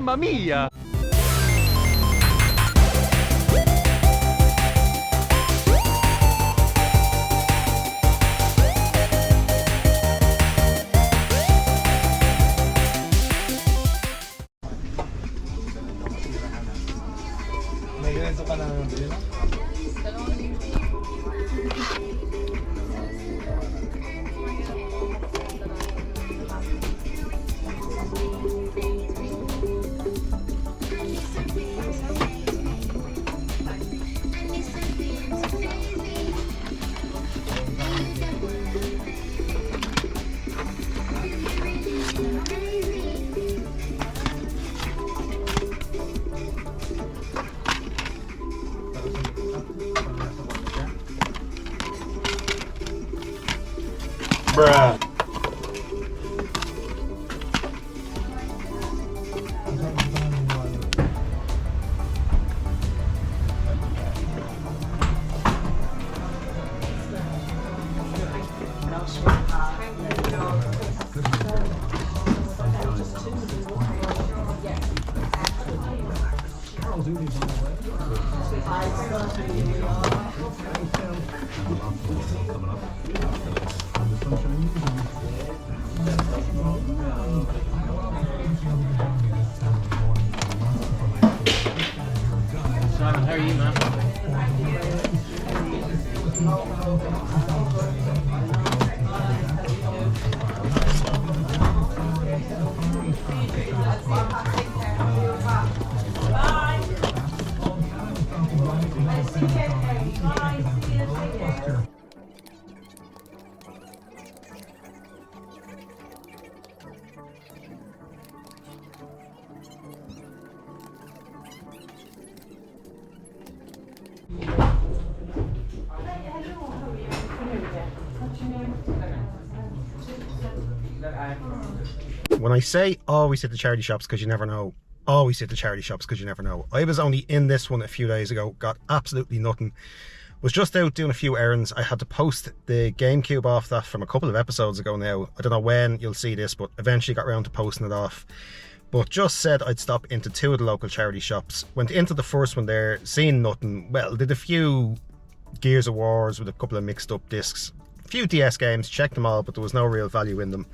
Mamma mia! May ganito ka na nabili na? Bruh. Simon, how are you, man? When I say always hit the charity shops because you never know, always hit the charity shops because you never know. I was only in this one a few days ago, got absolutely nothing. Was just out doing a few errands. I had to post the GameCube off that from a couple of episodes ago now. I don't know when you'll see this, but eventually got around to posting it off. But just said I'd stop into two of the local charity shops. Went into the first one there, seen nothing. Well, did a few Gears of Wars with a couple of mixed up discs. A few DS games, checked them all, but there was no real value in them.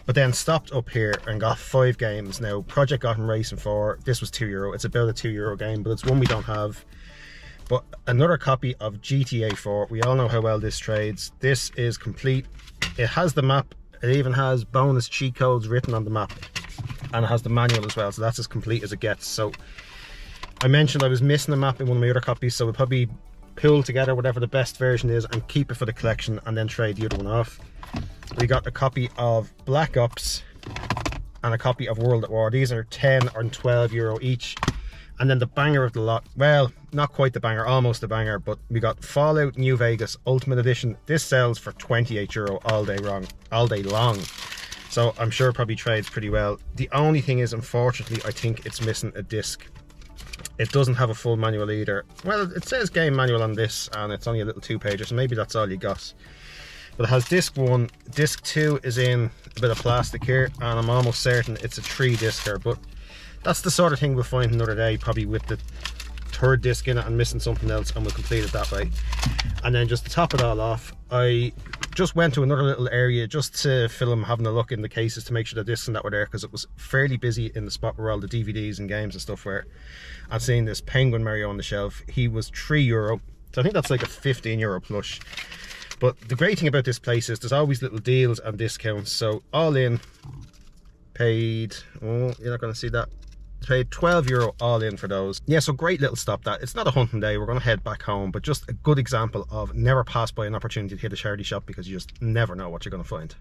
But then stopped up here and got 5 games. Now, Project Gotham Racing 4, this was €2. It's about a €2 game, but it's one we don't have. But another copy of GTA 4. We all know how well this trades. This is complete. It has the map. It even has bonus cheat codes written on the map. And it has the manual as well, so that's as complete as it gets. So I mentioned I was missing a map in one of my other copies, so we'll probably pull together whatever the best version is and keep it for the collection and then trade the other one off. We got a copy of Black Ops and a copy of World at War. These are 10 or €12 each. And then the banger of the lot, well, not quite the banger, almost the banger, but we got Fallout New Vegas Ultimate Edition. This sells for €28 all day long. So I'm sure it probably trades pretty well. The only thing is, unfortunately, I think it's missing a disc. It doesn't have a full manual either. Well, it says game manual on this, and it's only a little 2-pager, so maybe that's all you got. But it has disc 1, disc 2 is in a bit of plastic here, and I'm almost certain it's a 3-discer, but that's the sort of thing we'll find another day, probably with the 3rd disc in it and missing something else, and we'll complete it that way. And then just to top it all off, I just went to another little area just to film having a look in the cases to make sure the discs and that were there, because it was fairly busy in the spot where all the DVDs and games and stuff were. I've seen this Penguin Mario on the shelf. He was €3, so I think that's like a €15 plush. But the great thing about this place is there's always little deals and discounts. So all in, paid, oh, you're not going to see that, paid €12 all in for those. Yeah, so great little stop that. It's not a hunting day, we're going to head back home, but just a good example of never pass by an opportunity to hit a charity shop, because you just never know what you're going to find.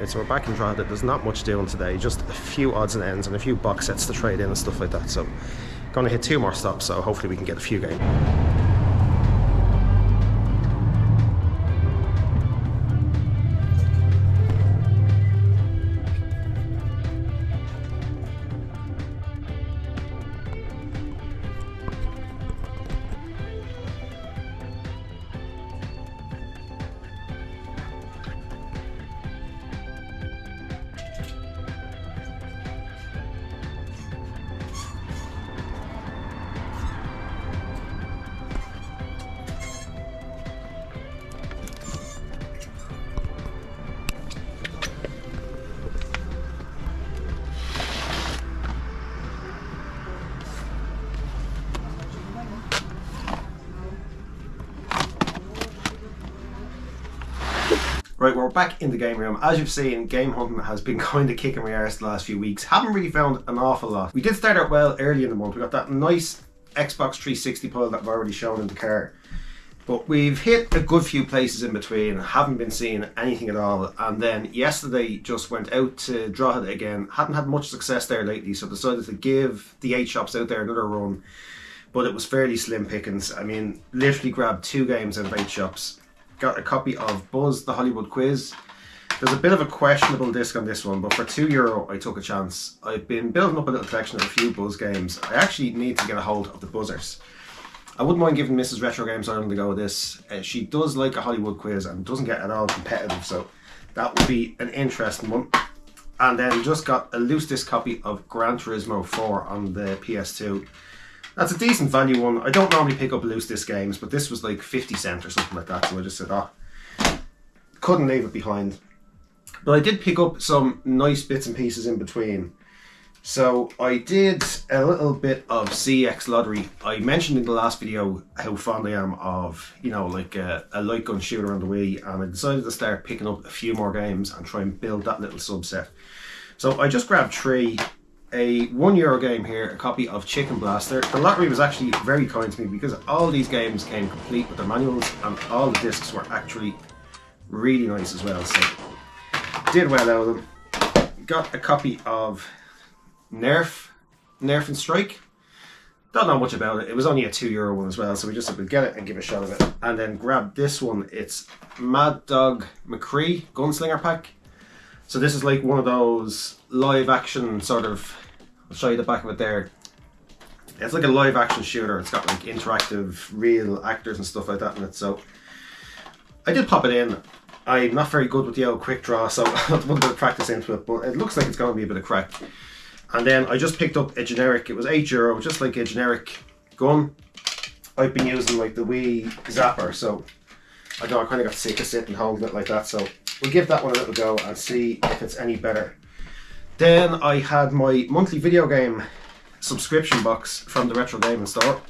Right, so we're back in Drogheda. There's not much doing today, just a few odds and ends and a few box sets to trade in and stuff like that. So gonna hit 2 more stops, so hopefully we can get a few games. Right, we're back in the game room. As you've seen, game hunting has been kind of kicking my arse the last few weeks. Haven't really found an awful lot. We did start out well early in the month. We got that nice Xbox 360 pile that I've already shown in the car. But we've hit a good few places in between, haven't been seeing anything at all. And then yesterday just went out to Drogheda again. Hadn't had much success there lately, so decided to give the 8 shops out there another run. But it was fairly slim pickings. I mean, literally grabbed 2 games out of 8 shops. Got a copy of Buzz the Hollywood Quiz. There's a bit of a questionable disc on this one, but for €2 I took a chance. I've been building up a little collection of a few Buzz games. I actually need to get a hold of the buzzers. I wouldn't mind giving Mrs. Retro Games Ireland a go with this. She does like a Hollywood quiz and doesn't get at all competitive, so that would be an interesting one. And then just got a loose disc copy of Gran Turismo 4 on the PS2. That's a decent value one. I don't normally pick up loose disc games, but this was like 50 cents or something like that, so I just said, oh, couldn't leave it behind. But I did pick up some nice bits and pieces in between. So I did a little bit of CX Lottery. I mentioned in the last video how fond I am of, you know, like a light gun shooter on the Wii, and I decided to start picking up a few more games and try and build that little subset. So I just grabbed 3. A €1 game here, a copy of Chicken Blaster. The lottery was actually very kind to me because all these games came complete with their manuals and all the discs were actually really nice as well. So did well out of them. Got a copy of Nerf and Strike. Don't know much about it. It was only a €2 one as well, so we just said we'd get it and give a shot of it. And then grabbed this one. It's Mad Dog McCree Gunslinger Pack. So this is like one of those live action sort of, I'll show you the back of it there. It's like a live action shooter. It's got like interactive real actors and stuff like that in it. So I did pop it in. I'm not very good with the old quick draw, so I'll put a bit of practice into it, but it looks like it's going to be a bit of crack. And then I just picked up a generic, it was €8, just like a generic gun. I've been using like the Wii Zapper, so I know I kind of got sick of sitting holding it like that, so we'll give that one a little go and see if it's any better. Then I had my monthly video game subscription box from the Retro Gaming Store.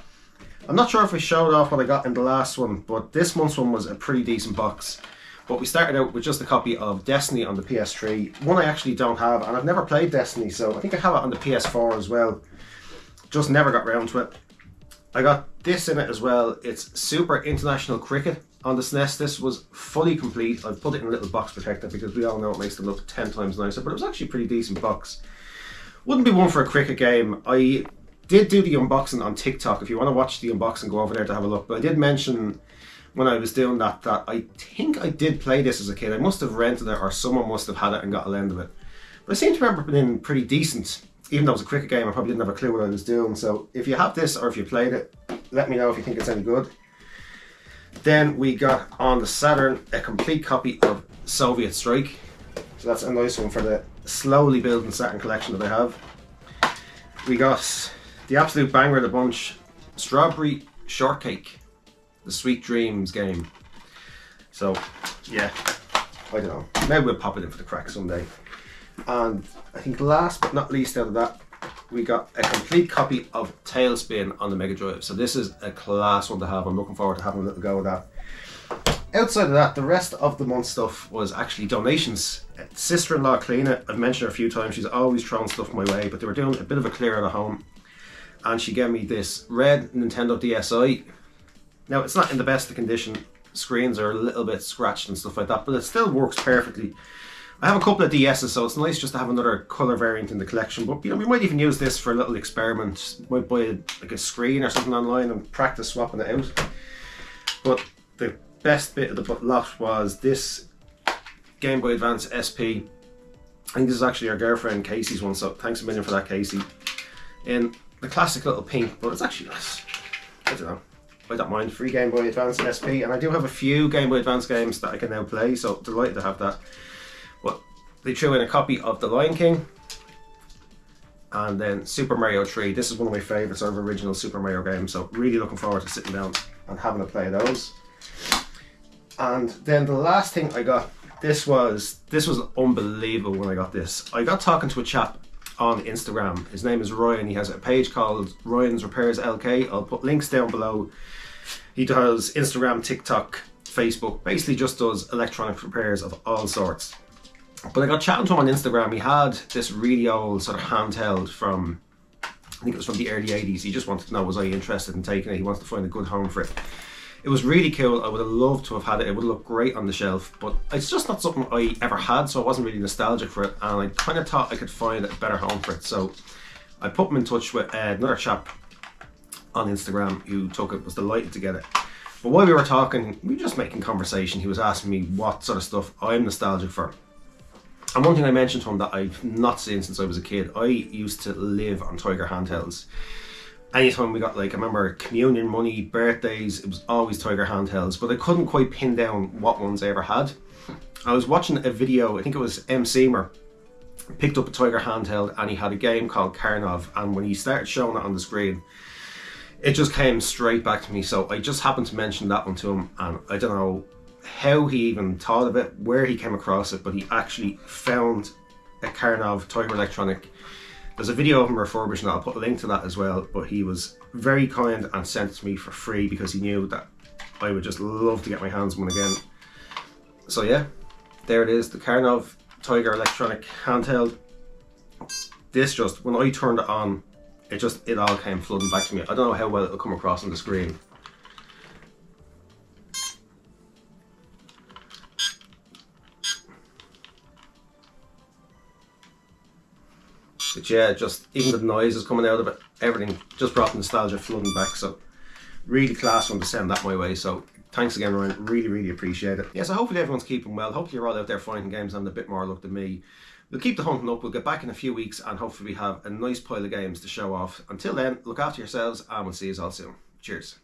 I'm not sure if I showed off what I got in the last one, but this month's one was a pretty decent box. But we started out with just a copy of Destiny on the PS3. One I actually don't have, and I've never played Destiny, so I think I have it on the PS4 as well. Just never got round to it. I got this in it as well. It's Super International Cricket on the SNES. This was fully complete. I've put it in a little box protector because we all know it makes them look 10 times nicer, but it was actually a pretty decent box. Wouldn't be one for a cricket game. I did do the unboxing on TikTok. If you want to watch the unboxing, go over there to have a look. But I did mention when I was doing that I think I did play this as a kid. I must have rented it or someone must have had it and got a lend of it. But I seem to remember it being pretty decent. Even though it was a cricket game, I probably didn't have a clue what I was doing. So if you have this or if you played it, let me know if you think it's any good. Then we got on the Saturn a complete copy of Soviet Strike. So that's a nice one for the slowly building Saturn collection that I have. We got the absolute banger of the bunch, Strawberry Shortcake, the Sweet Dreams game. So yeah, I don't know, maybe we'll pop it in for the crack someday. And I think last but not least out of that, we got a complete copy of Tailspin on the Mega Drive. So this is a class one to have. I'm looking forward to having a little go with that. Outside of that, the rest of the month stuff was actually donations. Sister-in-law Cleena, I've mentioned her a few times, she's always thrown stuff my way, but they were doing a bit of a clear out of home. And she gave me this red Nintendo DSi. Now it's not in the best of condition. Screens are a little bit scratched and stuff like that, but it still works perfectly. I have a couple of DSs, so it's nice just to have another colour variant in the collection. But you know, we might even use this for a little experiment. Might buy like a screen or something online and practice swapping it out. But the best bit of the lot was this Game Boy Advance SP. I think this is actually our girlfriend Casey's one, so thanks a million for that, Casey. In the classic little pink, but it's actually nice. I don't know, I don't mind. Free Game Boy Advance SP, and I do have a few Game Boy Advance games that I can now play, so delighted to have that. But they threw in a copy of The Lion King, and then Super Mario 3. This is one of my favourite sort of original Super Mario games, so really looking forward to sitting down and having a play of those. And then the last thing I got, this was unbelievable when I got this. I got talking to a chap on Instagram. His name is Ryan. He has a page called Ryan's Repairs LK. I'll put links down below. He does Instagram, TikTok, Facebook, basically just does electronic repairs of all sorts. But I got chatting to him on Instagram. He had this really old sort of handheld from, I think it was from the early 80s. He just wanted to know, was I interested in taking it? He wants to find a good home for it. It was really cool. I would have loved to have had it. It would look great on the shelf, but it's just not something I ever had, so I wasn't really nostalgic for it, and I kind of thought I could find a better home for it. So I put him in touch with another chap on Instagram who took it, was delighted to get it. But while we were talking, we were just making conversation. He was asking me what sort of stuff I'm nostalgic for. And one thing I mentioned to him that I've not seen since I was a kid, I used to live on Tiger handhelds. Anytime we got, like, I remember communion money, birthdays, it was always Tiger handhelds, but I couldn't quite pin down what ones I ever had. I was watching a video, I think it was M. Seymour, picked up a Tiger handheld and he had a game called Karnov, and when he started showing it on the screen, it just came straight back to me. So I just happened to mention that one to him, and I don't know how he even thought of it, where he came across it, but he actually found a Karnov Tiger Electronic. There's a video of him refurbishing it. I'll put a link to that as well, but he was very kind and sent it to me for free because he knew that I would just love to get my hands on one again. So yeah, there it is, the Karnov Tiger Electronic handheld. This just, when I turned it on, it all came flooding back to me. I don't know how well it'll come across on the screen. But yeah, just even the noises coming out of it, everything just brought the nostalgia flooding back. So really class one to send that my way. So thanks again, Ryan. Really, really appreciate it. Yeah, so hopefully everyone's keeping well. Hopefully you're all out there finding games and a bit more luck than me. We'll keep the hunting up. We'll get back in a few weeks and hopefully we have a nice pile of games to show off. Until then, look after yourselves and we'll see you all soon. Cheers.